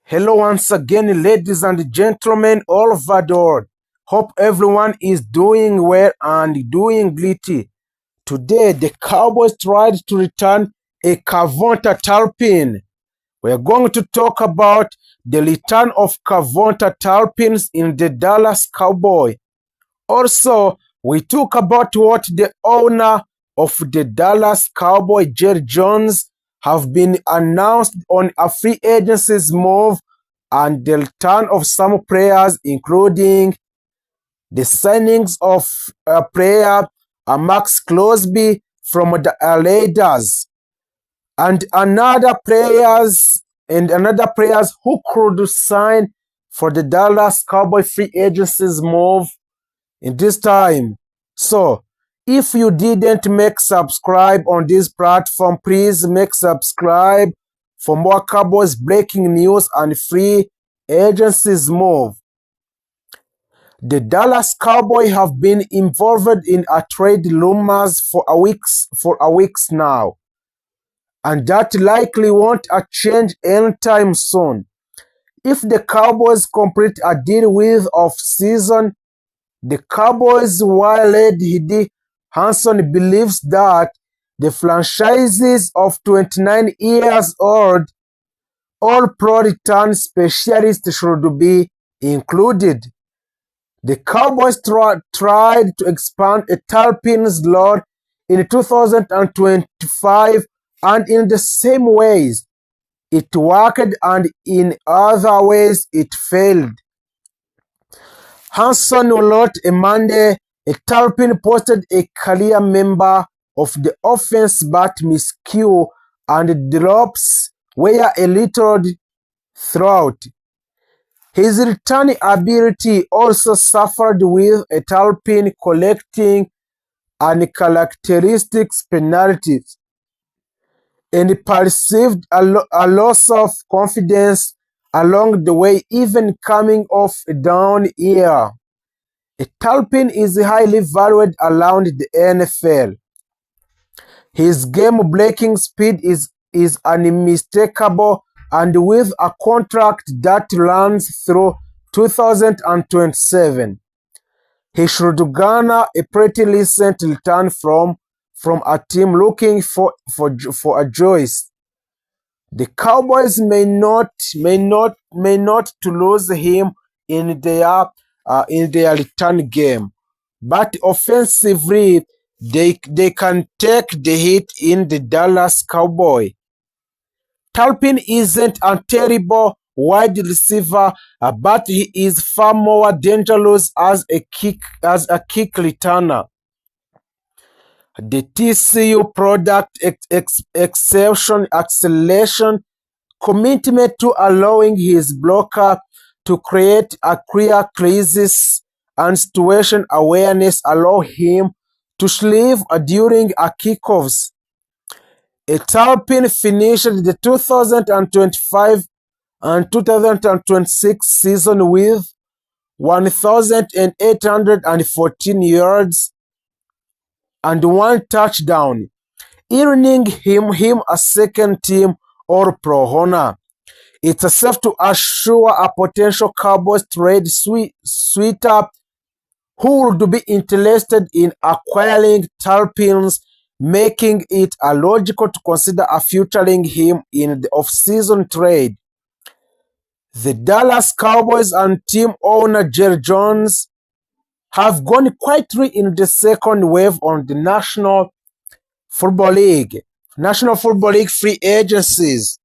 Hello once again, ladies and gentlemen all over the world. Hope everyone is doing well and doing gritty. Today, the Cowboys tried to return a Kavonta Talpin. We're going to talk about the return of Kavonta Talpins in the Dallas Cowboys. Also, we talk about what the owner of the Dallas Cowboys, Jerry Jones, have been announced on a free agency's move and the return of some players, including the signings of a player, Maxx Crosby from the Raiders, and another players who could sign for the Dallas Cowboys free agency's move in this time. So, if you didn't make subscribe on this platform, please make subscribe for more Cowboys breaking news and free agencies move. The Dallas Cowboys have been involved in a trade rumors for a weeks now, and that likely won't change anytime soon. If the Cowboys complete a deal with off-season, the Cowboys' wild Hidi Hanson believes that the franchise's of 29 years old All-Pro return specialist should be included. The Cowboys tried to expand a Talpin's lore in 2025, and in the same ways it worked and in other ways it failed. Hanson wrote a Monday, a Talpin posted a career member of the offense but miscue and drops were a little throughout. His return ability also suffered with a Talpin collecting uncharacteristic penalties and perceived a loss of confidence along the way, even coming off a down year. A Talpin is highly valued around the NFL. His game-breaking speed is unmistakable, and with a contract that runs through 2027, he should garner a pretty decent return from a team looking for a choice. The Cowboys may not to lose him in their return game, but offensively they can take the hit in the Dallas Cowboys. Talpin isn't a terrible wide receiver, but he is far more dangerous as a kick returner. The TCU product acceleration, commitment to allowing his blocker to create a clear crisis, and situation awareness allow him to sleeve during a kickoffs. A Talpin finished the 2025 and 2026 season with 1,814 yards and 1 touchdown, earning him a second-team All-Pro honor. It's safe to assure a potential Cowboys trade sweeter who would be interested in acquiring Talpins, making it logical to consider featuring him in the off-season trade. The Dallas Cowboys and team owner Jerry Jones have gone quietly in the second wave on the National Football League free agencies.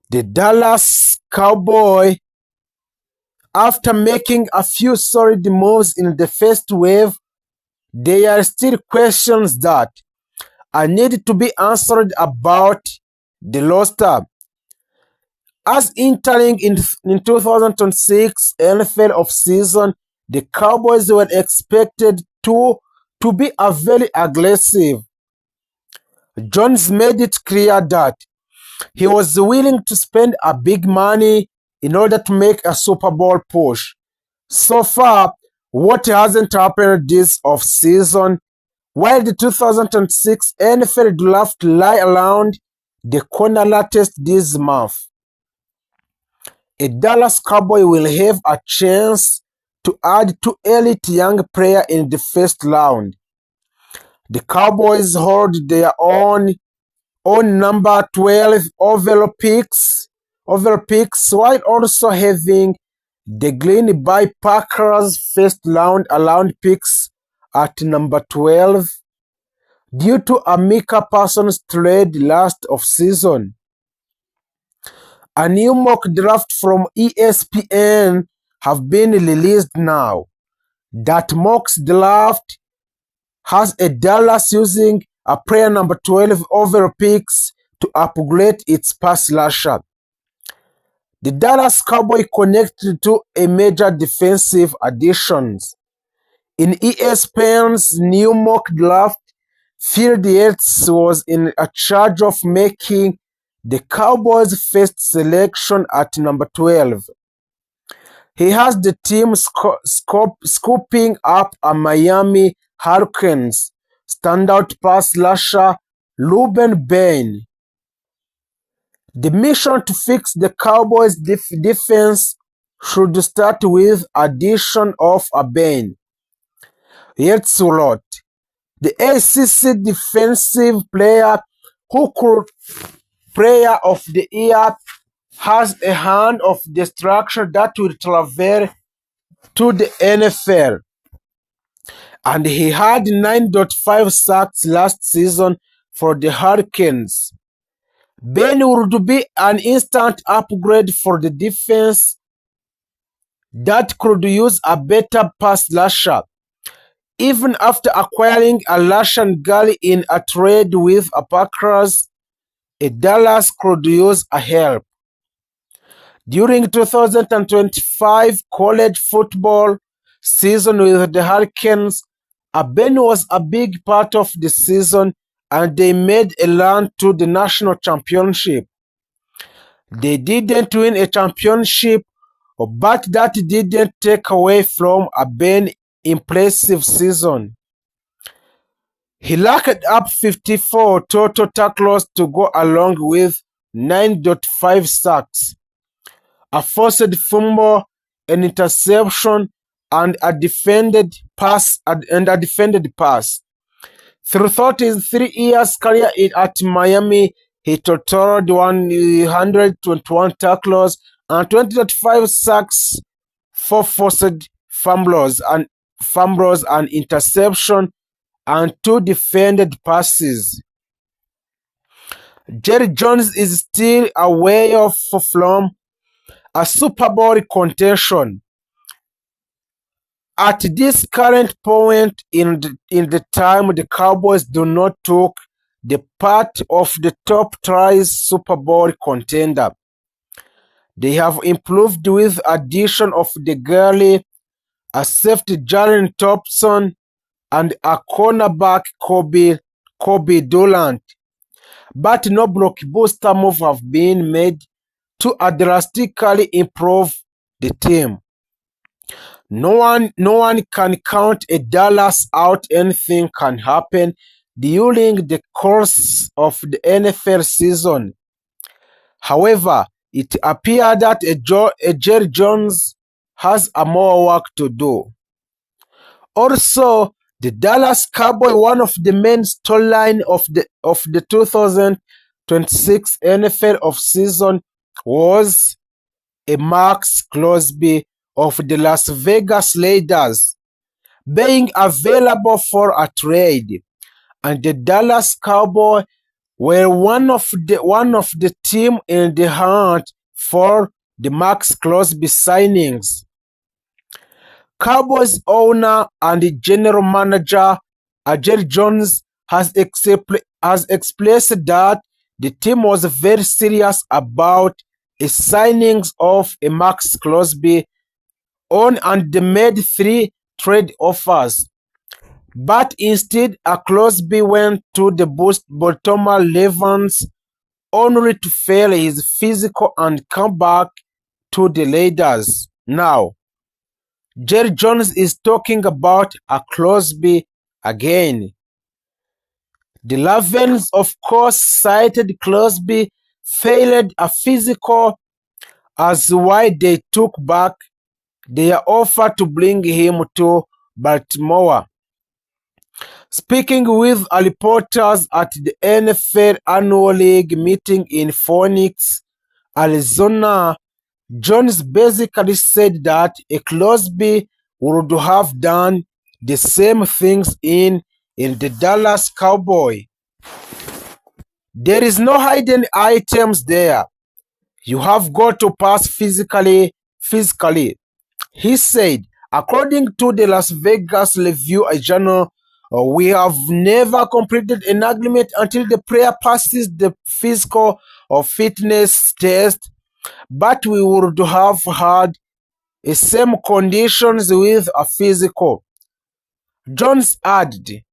The Dallas Cowboys, after making a few solid moves in the first wave, there are still questions that need to be answered about the roster. As entering in 2006 NFL offseason, the Cowboys were expected to be very aggressive. Jones made it clear that he was willing to spend a big money in order to make a Super Bowl push. So far, what hasn't happened this offseason? While the 2006 NFL draft lie around the corner latest this month, a Dallas Cowboy will have a chance to add two elite young players in the first round. The Cowboys hold their own number 12 overall picks while also having the Green Bay Packers first round picks at number 12 due to a Micah Parsons trade last offseason. A new mock draft from ESPN have been released now. That mock draft has a Dallas using a player number 12 overall picks to upgrade its pass rusher. The Dallas Cowboys connected to a major defensive additions. In ESPN's new mock draft, Field Yates was in charge of making the Cowboys' first selection at number 12. He has the team scooping up a Miami Hurricanes standout pass rusher Ruben Bain. The mission to fix the Cowboys' defense should start with addition of a Bain. Yates wrote, the ACC defensive player who could player of the year has a hand of destruction that will travel to the NFL. And he had 9.5 sacks last season for the Hurricanes. Ben would be an instant upgrade for the defense that could use a better pass rusher. Even after acquiring a Russian guy in a trade with a Packers, a Dallas could use a help. During 2025 college football season with the Hurricanes, Ben was a big part of the season and they made a run to the national championship. They didn't win a championship, but that didn't take away from Ben's impressive season. He racked up 54 total tackles to go along with 9.5 sacks, a forced fumble, an interception, and a defended pass. Throughout his 3 years career at Miami, he totaled 121 tackles and 20.5 sacks, 4 forced fumbles and interception, and 2 defended passes. Jerry Jones is still away from a Super Bowl contention. At this current point in the time, the Cowboys do not take the part of the top tries Super Bowl contender. They have improved with addition of the Gurley, a safety Jalen Thompson, and a cornerback Kobe Durant. But no blockbuster move have been made to drastically improve the team. No one can count a Dallas out. Anything can happen during the course of the NFL season. However, it appears that Jerry Jones has more work to do. Also, the Dallas Cowboys, one of the main storylines of the 2026 NFL offseason was a Maxx Crosby of the Las Vegas Raiders being available for a trade, and the Dallas Cowboys were one of the team in the hunt for the Maxx Crosby signings. Cowboys owner and general manager Jerry Jones has expressed that the team was very serious about a signings of a Maxx Crosby and they made 3 trade offers. But instead, Crosby went to the Baltimore Ravens only to fail his physical and come back to the Raiders. Now, Jerry Jones is talking about Crosby again. The Ravens, of course, cited Crosby failed a physical as why they took back their offer to bring him to Baltimore. Speaking with reporters at the NFL Annual League meeting in Phoenix, Arizona, Jones basically said that a Crosby would have done the same things in the Dallas Cowboys. There is no hidden items there. You have got to pass physically, he said. According to the Las Vegas Review-Journal, we have never completed an agreement until the player passes the physical or fitness test, but we would have had the same conditions with a physical. Jones added,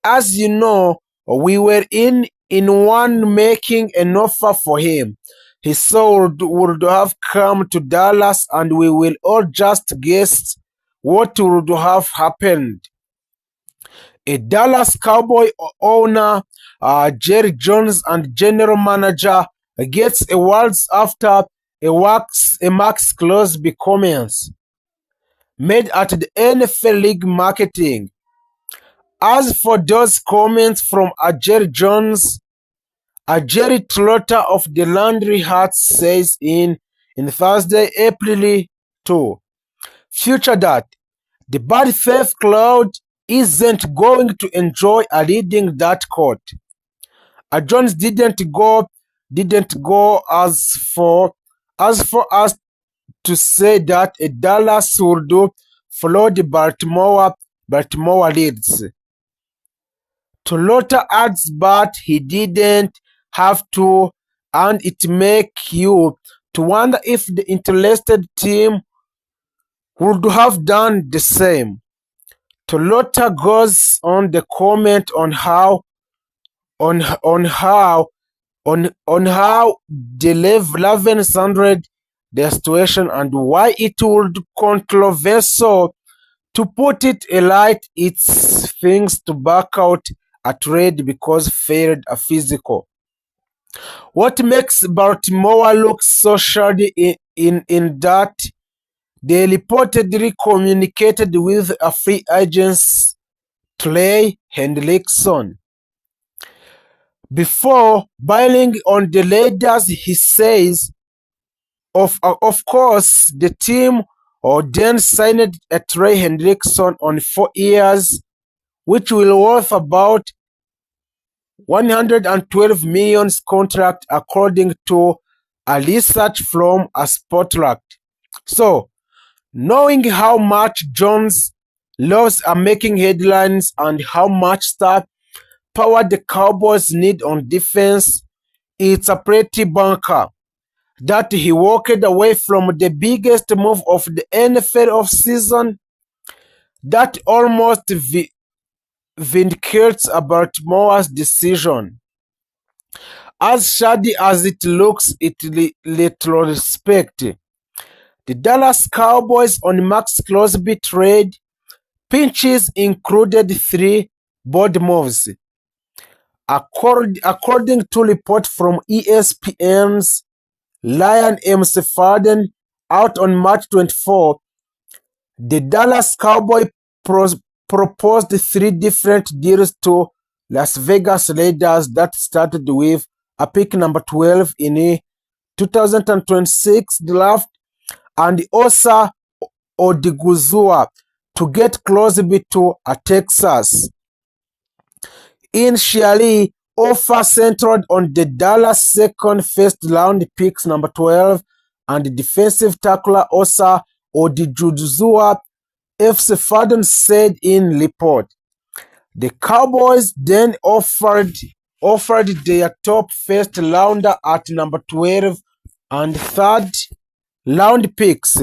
as you know, we were in one making an offer for him. He would have come to Dallas, and we will all just guess what would have happened. A Dallas Cowboy owner, Jerry Jones, and general manager gets awards after a Maxx Crosby comments made at the NFL League Marketing. As for those comments from Jerry Jones, Jerry Trotter of the Laundry Hat says in Thursday, April 2, future that the bad faith crowd isn't going to enjoy leading that court. Jones didn't go as far as to say that a Dallas would follow the Baltimore leads. Trotter adds, but he didn't have to, and it makes you to wonder if the interested team would have done the same. Trotter goes on the comment on how the Ravens handled their situation and why it would be controversial, to put it light, it's things to back out a trade because failed a physical. What makes Baltimore look so shady in that they reportedly communicated with a free agent, Trey Hendrickson, before bailing on the Raiders. He says, of course, the team then signed a Trey Hendrickson on 4 years, which will worth about $112 million contract, according to a research from a Spotlight. So, knowing how much Jones loves making headlines and how much star power the Cowboys need on defense, it's a pretty bunker that he walked away from the biggest move of the NFL offseason. That almost vindicates Baltimore's decision. As shady as it looks in retrospect, the Dallas Cowboys on Maxx Crosby trade pinches included 3 board moves. According to report from ESPN's Ryan M. Sefaden out on March 24, the Dallas Cowboys proposed 3 different deals to Las Vegas Raiders that started with a pick number 12 in the 2026 draft and Osa Odiguzua to get Crosby to Texas. Initially, offer centered on the Dallas second first-round picks number 12 and defensive tackler Osa Odiguzua, F. Sefaden said in report. The Cowboys then offered their top first rounder at number 12 and third-round picks.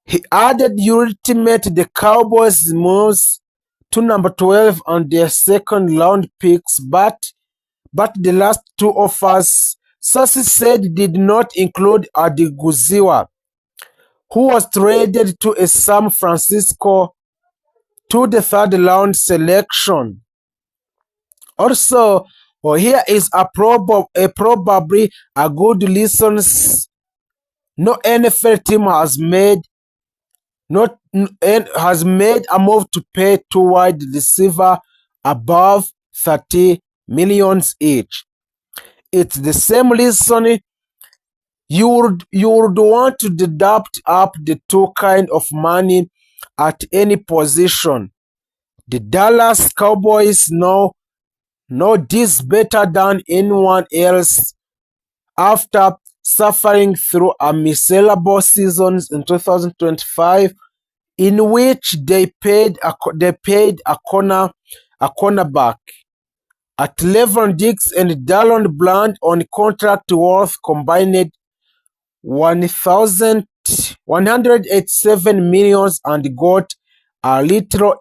He added you ultimate the Cowboys moves to number 12 and their second-round picks, but the last 2 offers, sources said, did not include Odiguzua, who was traded to San Francisco to the third-round selection. Also, here is probably a good No NFL team has made a move to pay two wide receiver above 30 millions each. It's the same reason you would want to deduct up the two kind of money at any position. The Dallas Cowboys know this better than anyone else after suffering through a miserable season in 2025, in which they paid a cornerback at Levon Diggs and Dallon Bland on contract worth combined 1,187 millions and got a little